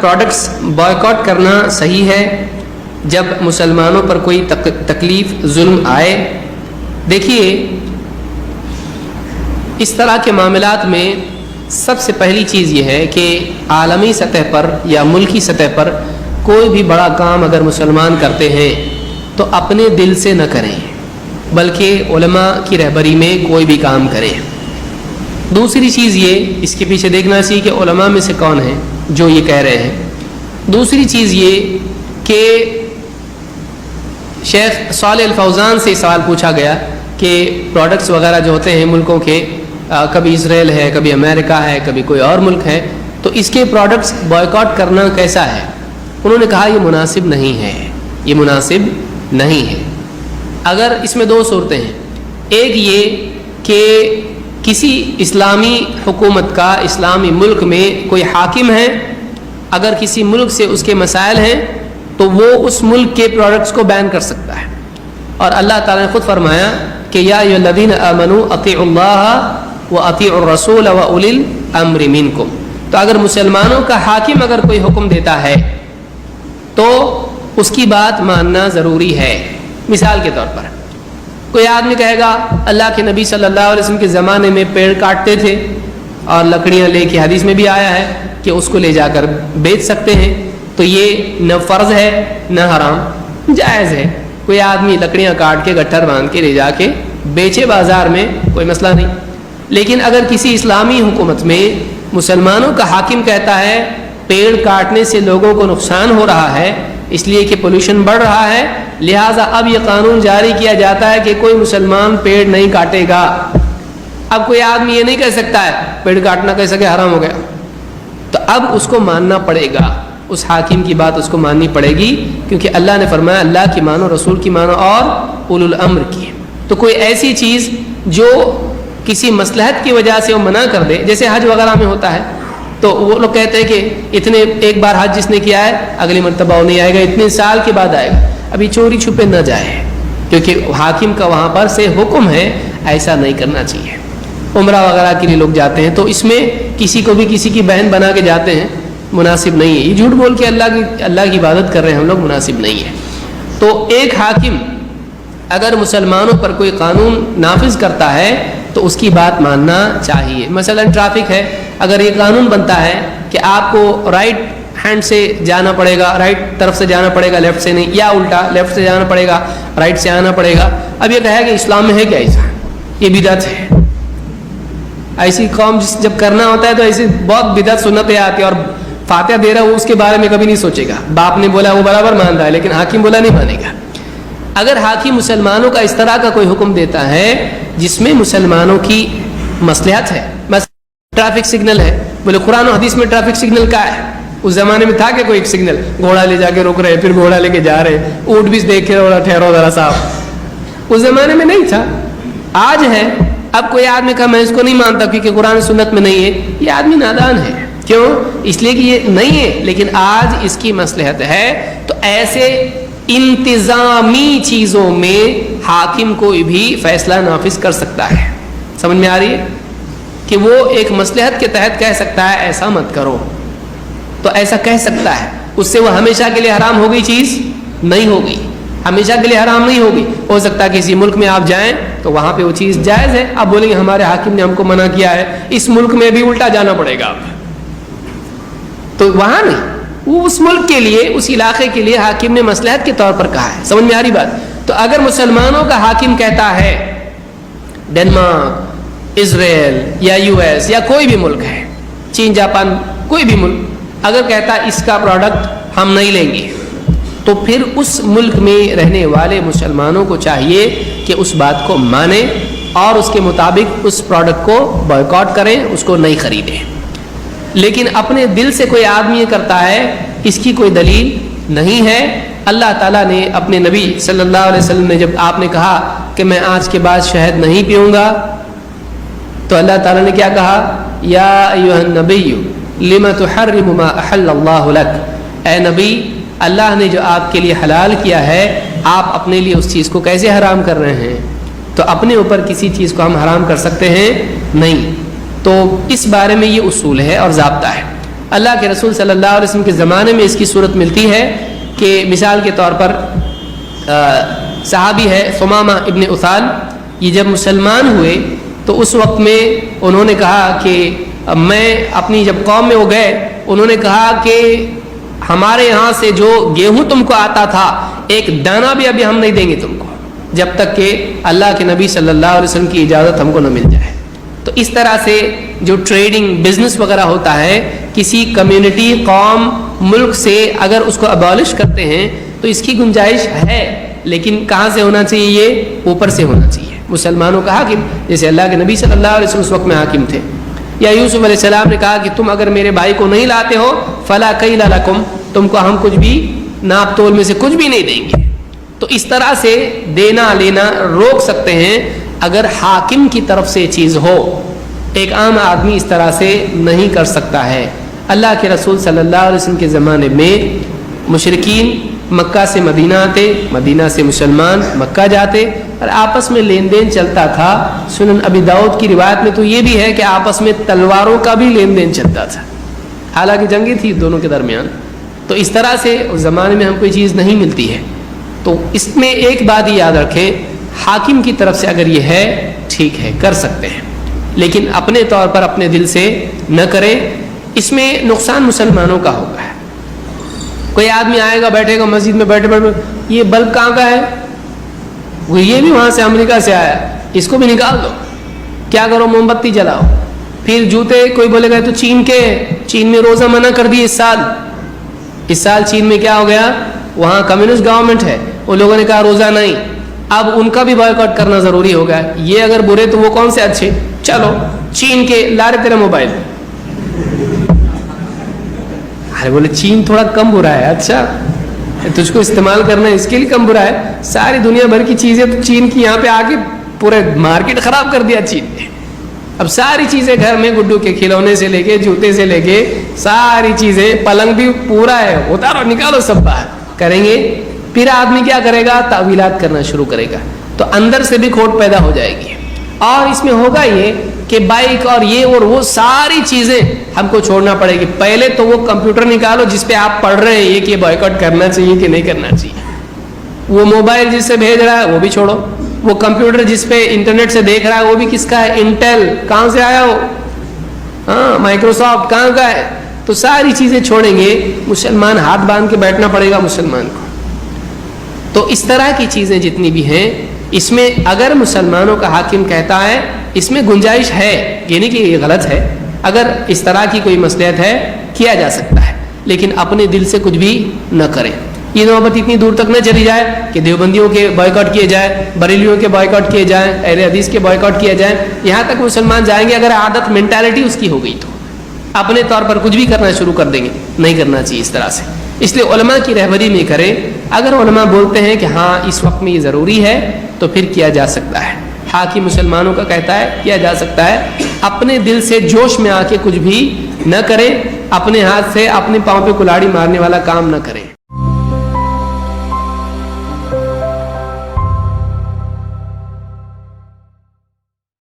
Products boycott کرنا صحیح ہے جب مسلمانوں پر کوئی تکلیف ظلم آئے؟ دیکھیے، اس طرح کے معاملات میں سب سے پہلی چیز یہ ہے کہ عالمی سطح پر یا ملکی سطح پر کوئی بھی بڑا کام اگر مسلمان کرتے ہیں تو اپنے دل سے نہ کریں، بلکہ علماء کی رہبری میں کوئی بھی کام کریں۔ دوسری چیز یہ، اس کے پیچھے دیکھنا چاہیے کہ علماء میں سے کون ہیں جو یہ کہہ رہے ہیں۔ دوسری چیز یہ کہ شیخ صالح الفوزان سے سوال پوچھا گیا کہ پروڈکٹس وغیرہ جو ہوتے ہیں ملکوں کے، کبھی اسرائیل ہے، کبھی امریکہ ہے، کبھی کوئی اور ملک ہے، تو اس کے پروڈکٹس بائیکاٹ کرنا کیسا ہے؟ انہوں نے کہا یہ مناسب نہیں ہے، یہ مناسب نہیں ہے۔ اگر اس میں دو صورتیں ہیں، ایک یہ کہ کسی اسلامی حکومت کا اسلامی ملک میں کوئی حاکم ہے، اگر کسی ملک سے اس کے مسائل ہیں تو وہ اس ملک کے پروڈکٹس کو بین کر سکتا ہے، اور اللہ تعالیٰ نے خود فرمایا کہ یا ایھا الذین آمنوا اطیعوا اللہ واطیعوا الرسول واولی الامر منکم۔ تو اگر مسلمانوں کا حاکم اگر کوئی حکم دیتا ہے تو اس کی بات ماننا ضروری ہے۔ مثال کے طور پر کوئی آدمی کہے گا اللہ کے نبی صلی اللہ علیہ وسلم کے زمانے میں پیڑ کاٹتے تھے اور لکڑیاں لے کے، حدیث میں بھی آیا ہے کہ اس کو لے جا کر بیچ سکتے ہیں، تو یہ نہ فرض ہے نہ حرام، جائز ہے۔ کوئی آدمی لکڑیاں کاٹ کے گٹھر باندھ کے لے جا کے بیچے بازار میں، کوئی مسئلہ نہیں۔ لیکن اگر کسی اسلامی حکومت میں مسلمانوں کا حاکم کہتا ہے پیڑ کاٹنے سے لوگوں کو نقصان ہو رہا ہے اس لیے کہ پولوشن بڑھ رہا ہے، لہٰذا اب یہ قانون جاری کیا جاتا ہے کہ کوئی مسلمان پیڑ نہیں کاٹے گا۔ اب کوئی آدمی یہ نہیں کہہ سکتا ہے پیڑ کاٹنا کیسا کہ حرام ہو گیا، تو اب اس کو ماننا پڑے گا، اس حاکم کی بات اس کو ماننی پڑے گی، کیونکہ اللہ نے فرمایا اللہ کی مانو، رسول کی مانو اور اولو الامر کی۔ تو کوئی ایسی چیز جو کسی مصلحت کی وجہ سے وہ منع کر دے، جیسے حج وغیرہ میں ہوتا ہے، تو وہ لوگ کہتے ہیں کہ ایک بار حج جس نے کیا ہے اگلی مرتبہ وہ نہیں آئے گا، اتنے سال کے بعد آئے گا۔ ابھی چوری چھپے نہ جائے، کیونکہ حاکم کا وہاں پر سے حکم ہے، ایسا نہیں کرنا چاہیے۔ عمرہ وغیرہ کے لیے لوگ جاتے ہیں تو اس میں کسی کو بھی کسی کی بہن بنا کے جاتے ہیں، مناسب نہیں ہے۔ یہ جھوٹ بول کے اللہ کی عبادت کر رہے ہیں ہم لوگ، مناسب نہیں ہے۔ تو ایک حاکم اگر مسلمانوں پر کوئی قانون نافذ کرتا ہے تو اس کی بات ماننا چاہیے۔ مثلا ٹریفک ہے، اگر یہ قانون بنتا ہے کہ آپ کو رائٹ ہینڈ سے جانا پڑے گا، رائٹ طرف سے جانا پڑے گا، لیفٹ سے نہیں، یا الٹا لیفٹ سے جانا پڑے گا رائٹ سے آنا پڑے گا، اب یہ کہے کہ اسلام میں ہے کیا ایسا؟ یہ بدعت ہے۔ ایسی قوم جب کرنا ہوتا ہے تو ایسی بہت بدعت سنتیں آتی ہے، اور فاتحہ دے رہا وہ اس کے بارے میں کبھی نہیں سوچے گا، باپ نے بولا وہ برابر مان رہا ہے لیکن حاکم بولا نہیں مانے گا۔ اگر حاکم مسلمانوں کا اس طرح کا کوئی حکم دیتا ہے جس میں مسلمانوں کی مصلحت ہے، ٹریفک سگنل ہے، بولے قرآن و حدیث میں ٹریفک سگنل کا ہے، اس زمانے میں تھا کہ کوئی ایک سگنل، گھوڑا لے جا کے روک رہے پھر گھوڑا لے کے جا رہے، اونٹ بھی دیکھ رہے ٹھہرو ذرا صاحب، اس زمانے میں نہیں تھا، آج ہے۔ اب کوئی آدمی کہا میں اس کو نہیں مانتا کیونکہ قرآن سنت میں نہیں ہے، یہ آدمی نادان ہے۔ کیوں؟ اس لیے کہ یہ نہیں ہے لیکن آج اس کی مصلحت ہے۔ تو ایسے انتظامی چیزوں میں حاکم کوئی بھی فیصلہ نافذ کر سکتا ہے۔ سمجھ میں آ رہی ہے کہ وہ ایک مصلحت کے تحت کہہ سکتا ہے ایسا مت کرو، تو ایسا کہہ سکتا ہے، اس سے وہ ہمیشہ کے لیے حرام ہو گئی چیز نہیں ہوگی، ہمیشہ کے لیے حرام نہیں ہوگی۔ ہو سکتا ہے کسی ملک میں آپ جائیں تو وہاں پہ وہ چیز جائز ہے، آپ بولیں گے ہمارے حاکم نے ہم کو منع کیا ہے، اس ملک میں بھی الٹا جانا پڑے گا آپ، تو وہاں نہیں، وہ اس ملک کے لیے، اس علاقے کے لیے حاکم نے مصلحت کے طور پر کہا ہے۔ سمجھ میں آ رہی بات؟ تو اگر مسلمانوں کا حاکم کہتا ہے، ڈنمارک، اسرائیل یا US یا کوئی بھی ملک ہے، چین، جاپان، کوئی بھی ملک اگر کہتا ہے اس کا پروڈکٹ ہم نہیں لیں گے، تو پھر اس ملک میں رہنے والے مسلمانوں کو چاہیے کہ اس بات کو مانیں اور اس کے مطابق اس پروڈکٹ کو بائیکاٹ کریں، اس کو نہیں خریدیں۔ لیکن اپنے دل سے کوئی آدمی یہ کرتا ہے، اس کی کوئی دلیل نہیں ہے۔ اللہ تعالیٰ نے اپنے نبی صلی اللہ علیہ وسلم نے، جب آپ نے کہا کہ میں آج کے بعد شہد نہیں پیوں گا، تو اللہ تعالیٰ نے کیا کہا؟ یا ایھا النبی لم تحرم ما احل اللہ لک، اے نبی اللہ نے جو آپ کے لیے حلال کیا ہے آپ اپنے لیے اس چیز کو کیسے حرام کر رہے ہیں؟ تو اپنے اوپر کسی چیز کو ہم حرام کر سکتے ہیں؟ نہیں۔ تو اس بارے میں یہ اصول ہے اور ضابطہ ہے۔ اللہ کے رسول صلی اللہ علیہ وسلم کے زمانے میں اس کی صورت ملتی ہے کہ مثال کے طور پر صحابی ہے ثمامہ ابن اثال، یہ جب مسلمان ہوئے تو اس وقت میں انہوں نے کہا کہ میں اپنی جب قوم میں وہ گئے، انہوں نے کہا کہ ہمارے یہاں سے جو گیہوں تم کو آتا تھا ایک دانہ بھی ابھی ہم نہیں دیں گے تم کو جب تک کہ اللہ کے نبی صلی اللہ علیہ وسلم کی اجازت ہم کو نہ مل جائے۔ تو اس طرح سے جو ٹریڈنگ بزنس وغیرہ ہوتا ہے، کسی کمیونٹی، قوم، ملک سے اگر اس کو ابالش کرتے ہیں تو اس کی گنجائش ہے، لیکن کہاں سے ہونا چاہیے؟ یہ اوپر سے ہونا چاہیے، مسلمانوں کا حاکم، جیسے اللہ کے نبی صلی اللہ علیہ وسلم اس وقت میں حاکم تھے۔ یا یوسف علیہ السلام نے کہا کہ تم اگر میرے بھائی کو نہیں لاتے ہو فلا کیل لکم، تم کو ہم کچھ بھی ناپ تول میں سے کچھ بھی نہیں دیں گے۔ تو اس طرح سے دینا لینا روک سکتے ہیں اگر حاکم کی طرف سے چیز ہو، ایک عام آدمی اس طرح سے نہیں کر سکتا ہے۔ اللہ کے رسول صلی اللہ علیہ وسلم کے زمانے میں مشرکین مکہ سے مدینہ آتے، مدینہ سے مسلمان مکہ جاتے اور آپس میں لین دین چلتا تھا۔ سنن ابی داؤد کی روایت میں تو یہ بھی ہے کہ آپس میں تلواروں کا بھی لین دین چلتا تھا، حالانکہ جنگیں تھی دونوں کے درمیان۔ تو اس طرح سے اس زمانے میں ہم کوئی چیز نہیں ملتی ہے۔ تو اس میں ایک بات ہی یاد رکھیں، حاکم کی طرف سے اگر یہ ہے ٹھیک ہے کر سکتے ہیں، لیکن اپنے طور پر اپنے دل سے نہ کریں، اس میں نقصان مسلمانوں کا ہوگا۔ کوئی آدمی آئے گا بیٹھے گا مسجد میں بیٹھے بیٹھے، یہ بلب کہاں کا ہے؟ وہ یہ بھی وہاں سے امریکہ سے آیا، اس کو بھی نکال دو۔ کیا کرو؟ موم بتی جلاؤ۔ پھر جوتے کوئی بولے گا تو چین کے، چین میں روزہ منع کر دی اس سال چین میں کیا ہو گیا؟ وہاں کمیونسٹ گورنمنٹ ہے، وہ لوگوں نے کہا روزہ نہیں، اب ان کا بھی بائیکاٹ کرنا ضروری ہو گیا۔ یہ اگر برے تو وہ کون سے اچھے؟ چلو چین کے لارے تیرا موبائل، ارے بولے چین تھوڑا کم برا ہے، اچھا تجھ کو استعمال کرنا ہے اس کے لیے کم برا ہے؟ ساری دنیا بھر کی چیزیں تو چین کی یہاں پہ آ کے پورے مارکیٹ خراب کر دیا چین نے۔ اب ساری چیزیں گھر میں، گڈو کے کھلونے سے لے کے جوتے سے لے کے ساری چیزیں، پلنگ بھی پورا ہے، اتارو نکالو سب باہر کریں گے۔ پھر آدمی کیا کرے گا؟ تعویلات کرنا شروع کرے گا، تو اندر سے بھی کھوٹ پیدا ہو جائے گی۔ اور اس میں ہوگا یہ کہ بائک اور یہ اور وہ ساری چیزیں ہم کو چھوڑنا پڑے گی۔ پہلے تو وہ کمپیوٹر نکالو جس پہ آپ پڑھ رہے ہیں یہ کہ بائیکاٹ کرنا چاہیے کہ نہیں کرنا چاہیے۔ وہ موبائل جس سے بھیج رہا ہے وہ بھی چھوڑو، وہ کمپیوٹر جس پہ انٹرنیٹ سے دیکھ رہا ہے وہ بھی کس کا ہے؟ انٹیل، کہاں سے آیا ہو؟ ہاں مائکروسافٹ کہاں کا ہے؟ تو ساری چیزیں چھوڑیں گے، مسلمان ہاتھ باندھ کے بیٹھنا پڑے گا مسلمان کو۔ تو اس طرح کی چیزیں جتنی بھی ہیں، اس میں اگر مسلمانوں کا حاکم کہتا ہے اس میں گنجائش ہے، یہ نہیں کہ یہ غلط ہے، اگر اس طرح کی کوئی مصلحت ہے کیا جا سکتا ہے، لیکن اپنے دل سے کچھ بھی نہ کریں۔ یہ نوبت اتنی دور تک نہ چلی جائے کہ دیوبندیوں کے بائیکاٹ کیے جائے، بریلیوں کے بائیکاٹ کیے جائیں، اہل حدیث کے بائیکاٹ کیے جائیں، یہاں تک مسلمان جائیں گے اگر عادت مینٹالٹی اس کی ہو گئی تو اپنے طور پر کچھ بھی کرنا شروع کر دیں گے۔ نہیں کرنا چاہیے اس طرح سے، اس لیے علماء کی رہبری میں کریں۔ اگر علماء بولتے ہیں کہ ہاں اس وقت میں یہ ضروری ہے تو پھر کیا جا سکتا ہے۔ حاکم مسلمانوں کا کہتا ہے کیا جا سکتا ہے، اپنے دل سے جوش میں آ کے کچھ بھی نہ کریں، اپنے ہاتھ سے اپنے پاؤں پہ کلاڑی مارنے والا کام نہ کریں۔